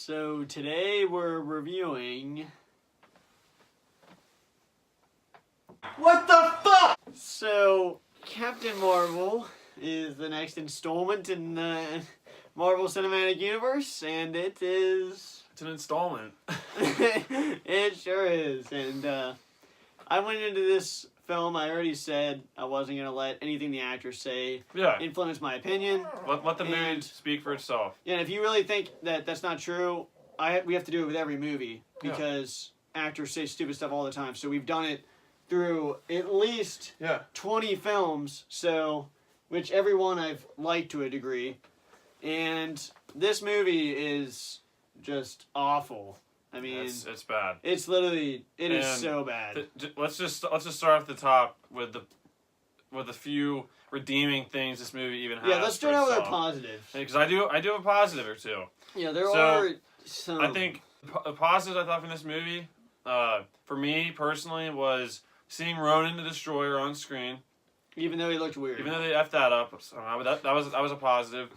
So today we're reviewing... What the fuck? So, Captain Marvel is the next installment in the Marvel Cinematic Universe, and it is... It's an installment. It sure is, and I went into this film, I already said I wasn't going to let anything the actors say influence my opinion. Let the movie speak for itself. Yeah, and if you really think that that's not true, we have to do it with every movie, because actors say stupid stuff all the time, so we've done it through at least 20 films, so which every one I've liked to a degree, and this movie is just awful. I mean, it's bad. It's literally it is so bad. Let's just start off the top with the few redeeming things this movie even has. Yeah, let's start out with our positives. Because I do have a positive or two. Yeah, there are some. I think the positives I thought from this movie, for me personally, was seeing Ronan the Destroyer on screen. Even though he looked weird. Even though they effed that up, that was a positive.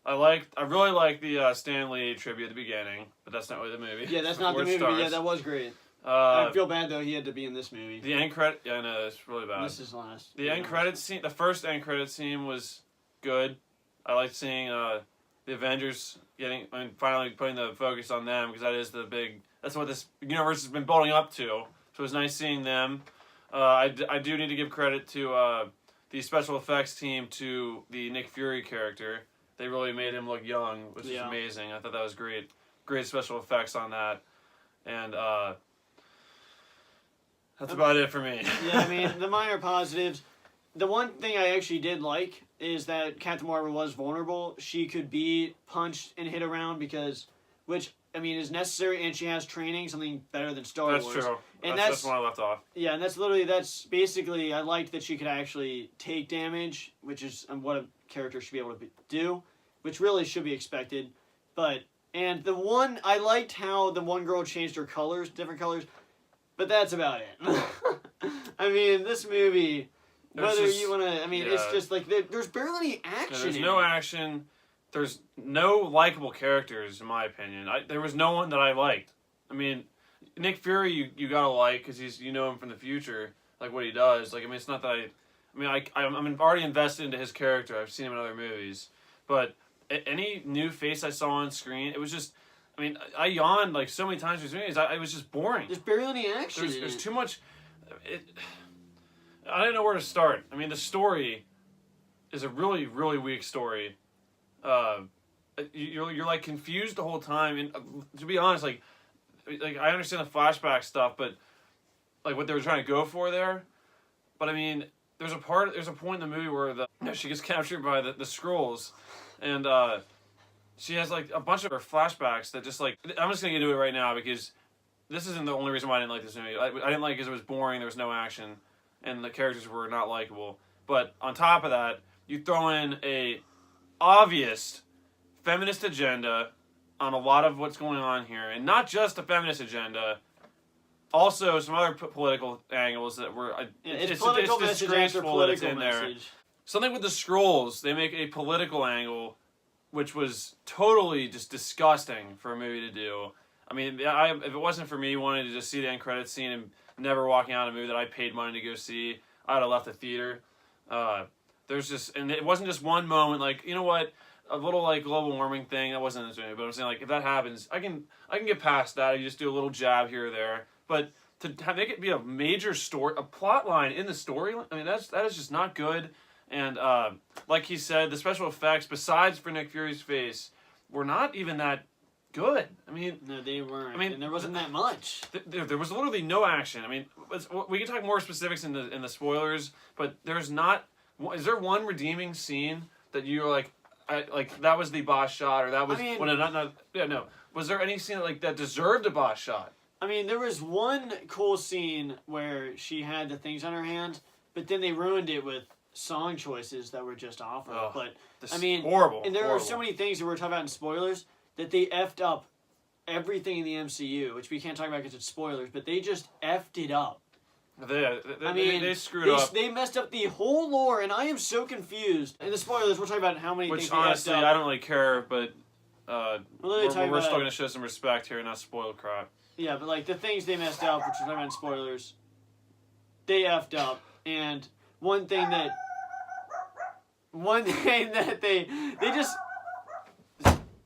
I really liked the Stan Lee tribute at the beginning, but that's not really the movie. Yeah, that's not the movie. Yeah, that was great. I feel bad though he had to be in this movie. The end credit, I know it's really bad. This is last. The end credit scene, the first end credit scene was good. I liked seeing the Avengers finally putting the focus on them, because that's what this universe has been building up to. So it was nice seeing them. I do need to give credit to the special effects team, to the Nick Fury character. They really made him look young, which is amazing. I thought that was great. Great special effects on that. And that's about it for me. Yeah, I mean, the minor positives. The one thing I actually did like is that Captain Marvel was vulnerable. She could be punched and hit around which is necessary, and she has training, something better than Star Wars. That's true. And that's one I left off. Yeah, and that's basically, I liked that she could actually take damage, which is what a character should be able to do, which really should be expected. And I liked how the one girl changed her colors, different colors, but that's about it. I mean, this movie, it's just like, there's barely any action. There's no action. There's no likable characters, in my opinion. There was no one that I liked. I mean, Nick Fury, you gotta like, because you know him from the future, like what he does. Like, I mean, it's not that I'm already invested into his character. I've seen him in other movies, but any new face I saw on screen, it was just, I yawned like so many times in these movies. It was just boring. There's barely any action. There's too much. I didn't know where to start. I mean, the story is a really, really weak story. You're like confused the whole time, and to be honest, like I understand the flashback stuff, but like what they were trying to go for there. But I mean, there's a point in the movie where she gets captured by the Skrulls, and she has like a bunch of her flashbacks that just like, I'm just gonna get into it right now, because this isn't the only reason why I didn't like this movie. I didn't like it because it was boring, there was no action, and the characters were not likable. But on top of that, you throw in a obvious feminist agenda on a lot of what's going on here, and not just a feminist agenda, also some other political angles that were it's disgraceful that it's in there. Something with the Skrulls, they make a political angle, which was totally just disgusting for a movie to do. I mean, if it wasn't for me wanting to just see the end credits scene and never walking out of a movie that I paid money to go see, I'd have left the theater. And it wasn't just one moment, like, you know what, a little like global warming thing, that wasn't in this movie, but I'm saying, like, if that happens, I can get past that. You just do a little jab here or there, but to make it be a major story, a plot line in the story, I mean, that is just not good. And like he said, the special effects, besides for Nick Fury's face, were not even that good. I mean, no, they weren't. I mean, and there wasn't that much. There was literally no action. I mean, we can talk more specifics in the spoilers, but there's not. Is there one redeeming scene that you're like that was the boss shot, or that was no? Was there any scene that deserved a boss shot? I mean, there was one cool scene where she had the things on her hand, but then they ruined it with song choices that were just awful. But horrible. And there are so many things that we're talking about in spoilers that they effed up everything in the MCU, which we can't talk about because it's spoilers, but they just effed it up. They screwed up. They messed up the whole lore, and I am so confused. In the spoilers, we're talking about how many things they honestly, effed up. I don't really care, but literally talking we're still about- gonna show some respect here and not spoil crap. Yeah, but like the things they messed up, which is not on spoilers, they effed up. And one thing that they just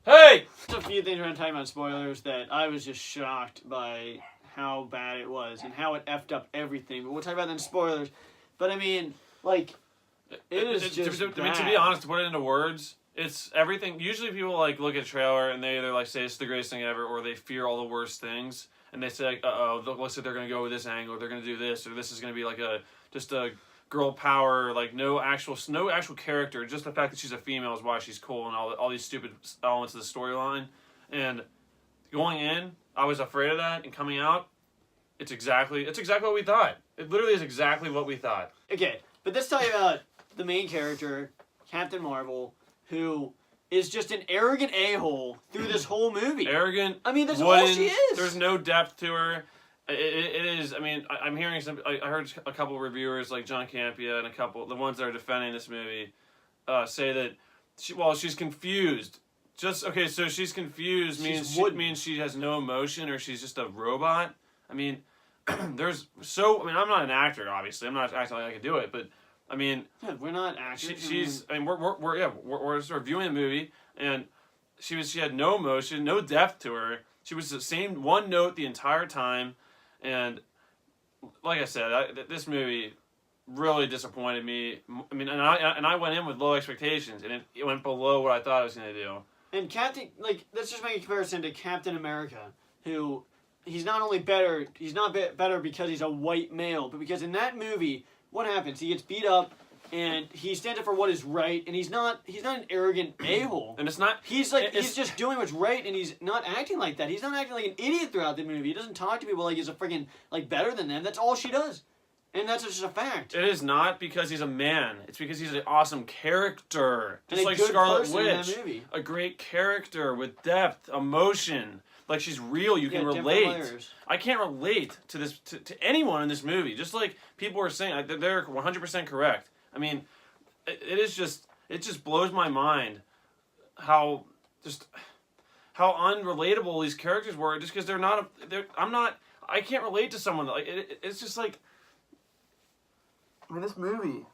Hey! a few things we're gonna talk about spoilers that I was just shocked by how bad it was and how it effed up everything. But we'll talk about that in spoilers. But I mean, like, it is just to be bad. honest, to put it into words, it's everything. Usually people like look at a trailer and they either like say it's the greatest thing ever or they fear all the worst things and they say like, looks like they're gonna go with this angle, they're gonna do this, or this is gonna be like just a girl power, like no actual character, just the fact that she's a female is why she's cool and all these stupid elements of the storyline. And going in, I was afraid of that, and coming out, it's exactly what we thought. It literally is exactly what we thought. Okay, but let's tell you about the main character, Captain Marvel, who is just an arrogant a-hole through this whole movie. Arrogant. I mean, that's all wooden, she is. There's no depth to her. It is. I mean, I'm hearing some. I heard a couple of reviewers like John Campea and a couple, the ones that are defending this movie, say that she's confused. Just okay, so she's confused means she has no emotion or she's just a robot. I mean, I'm not an actor, obviously. I'm not acting like I can do it, but I mean, Yeah, we're not actors. she's. I mean, we're just reviewing the movie, and she had no emotion, no depth to her. She was the same one note the entire time, and like I said, this movie really disappointed me. I mean, and I went in with low expectations, and it went below what I thought I was going to do. And Captain, like, let's just make a comparison to Captain America, who he's not only better, he's not better because he's a white male, but because in that movie, what happens? He gets beat up, and he stands up for what is right, and he's not an arrogant a-hole. And it's not. He's just doing what's right, and he's not acting like that. He's not acting like an idiot throughout the movie. He doesn't talk to people like he's a freaking like better than them. That's all she does, and that's just a fact. It is not because he's a man. It's because he's an awesome character, And just a like good Scarlet person in that Witch. movie. A great character with depth, emotion. Like she's real. You can Yeah, different relate. layers. I can't relate to this to anyone in this movie. Just like people were saying, they're 100% correct. I mean, it just blows my mind how unrelatable these characters were. Just because I can't relate to someone like it's just like. I mean, this movie.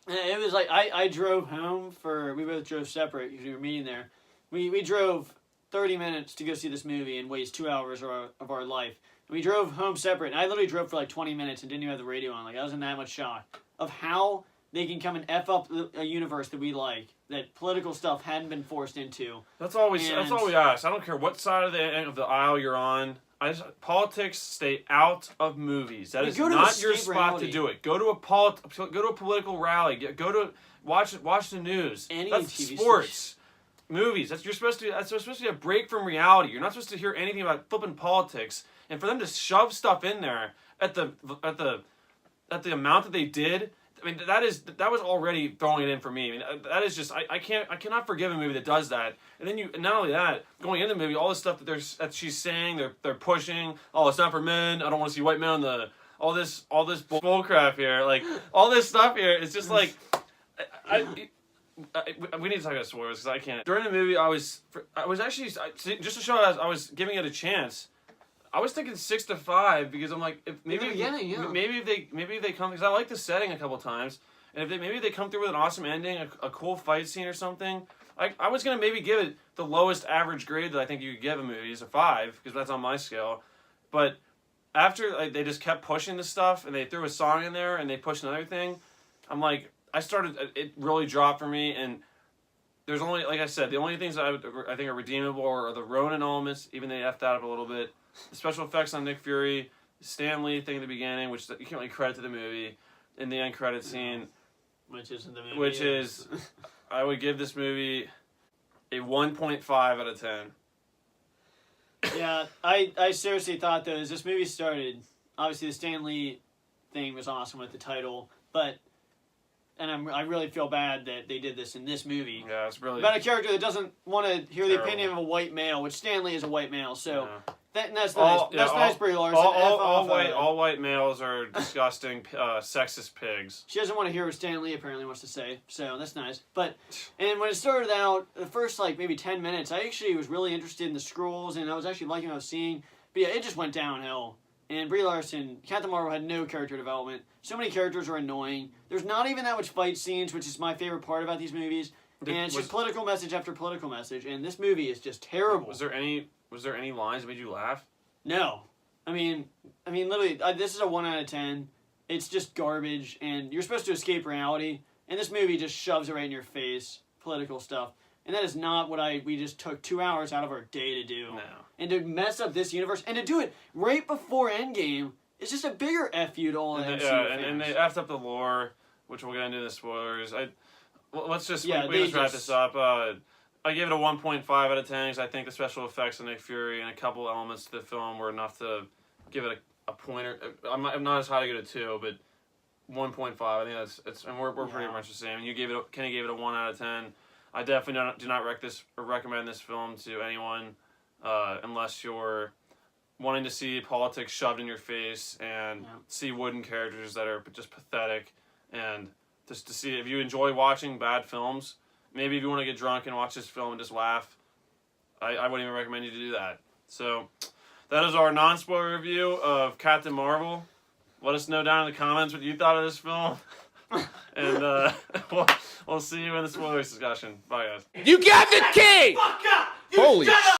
And it was like I drove home we both drove separate because we were meeting there. We drove 30 minutes to go see this movie and waste 2 hours of our life. And we drove home separate, and I literally drove for like 20 minutes and didn't even have the radio on. Like, I was in that much shock of how they can come and F up a universe that we like, that political stuff hadn't been forced into. That's all we ask. I don't care what side of the aisle you're on. Politics stay out of movies. That is not your spot to do it. Go to a political rally. Go to watch the news. That's TV sports. station. Movies. That's supposed to be a break from reality. You're not supposed to hear anything about flipping politics. And for them to shove stuff in there at the amount that they did, I mean that was already throwing it in for me. I mean that is just I cannot forgive a movie that does that. And then not only that, going into the movie, all this stuff that she's saying, they're pushing. Oh, it's not for men. I don't want to see white men on the all this bullcrap here. Like all this stuff here. It's just like we need to talk about spoilers because I can't. During the movie, I was actually just to show I was giving it a chance. I was thinking 6 to 5 because I'm like, maybe if they come, because I like the setting a couple times, and if they come through with an awesome ending, a cool fight scene or something. I was gonna maybe give it the lowest average grade that I think you could give a movie is a 5 because that's on my scale, but after they just kept pushing the stuff and they threw a song in there and they pushed another thing, I'm like. It really dropped for me, and there's only, like I said, the only things I think are redeemable are the Ronin elements, even they effed that up a little bit. The special effects on Nick Fury, the Stan Lee thing at the beginning, which you can't really credit to the movie, in the end credit scene. Which isn't the movie. Which is, I would give this movie a 1.5 out of 10. Yeah, I seriously thought, though, as this movie started, obviously the Stan Lee thing was awesome with the title, but... And I really feel bad that they did this in this movie. Yeah, it's really... About a character that doesn't want to hear the terrible. opinion of a white male, which Stan Lee is a white male, so... Yeah. That's nice. That's nice, Brie Larson. All white males are disgusting, sexist pigs. She doesn't want to hear what Stan Lee apparently wants to say, so that's nice. And when it started out, the first maybe 10 minutes, I actually was really interested in the Skrulls, and I was actually liking what I was seeing. But yeah, it just went downhill. And Brie Larson, Captain Marvel had no character development. So many characters are annoying. There's not even that much fight scenes, which is my favorite part about these movies. And it's just political message after political message, and this movie is just terrible. Was there any lines that made you laugh? No. I mean, literally, this is a 1 out of 10. It's just garbage, and you're supposed to escape reality, and this movie just shoves it right in your face, political stuff. And that is not what we just took 2 hours out of our day to do. No. And to mess up this universe, and to do it right before Endgame, it's just a bigger F you to all the MCU fans. And they effed up the lore, which we'll get into the spoilers. Let's just wrap this up. I gave it a 1.5 out of 10 because I think the special effects of Nick Fury and a couple elements to the film were enough to give it a pointer. I'm not as high to give it a 2, but 1.5. I think that's and we're pretty much the same. And Kenny gave it a 1 out of 10. I definitely do not recommend this film to anyone unless you're wanting to see politics shoved in your face and see wooden characters that are just pathetic, and just to see if you enjoy watching bad films. Maybe if you want to get drunk and watch this film and just laugh, I wouldn't even recommend you to do that. So that is our non-spoiler review of Captain Marvel. Let us know down in the comments what you thought of this film. And we'll see you in the spoilers discussion. Bye, guys. You got the key! Fuck up! Holy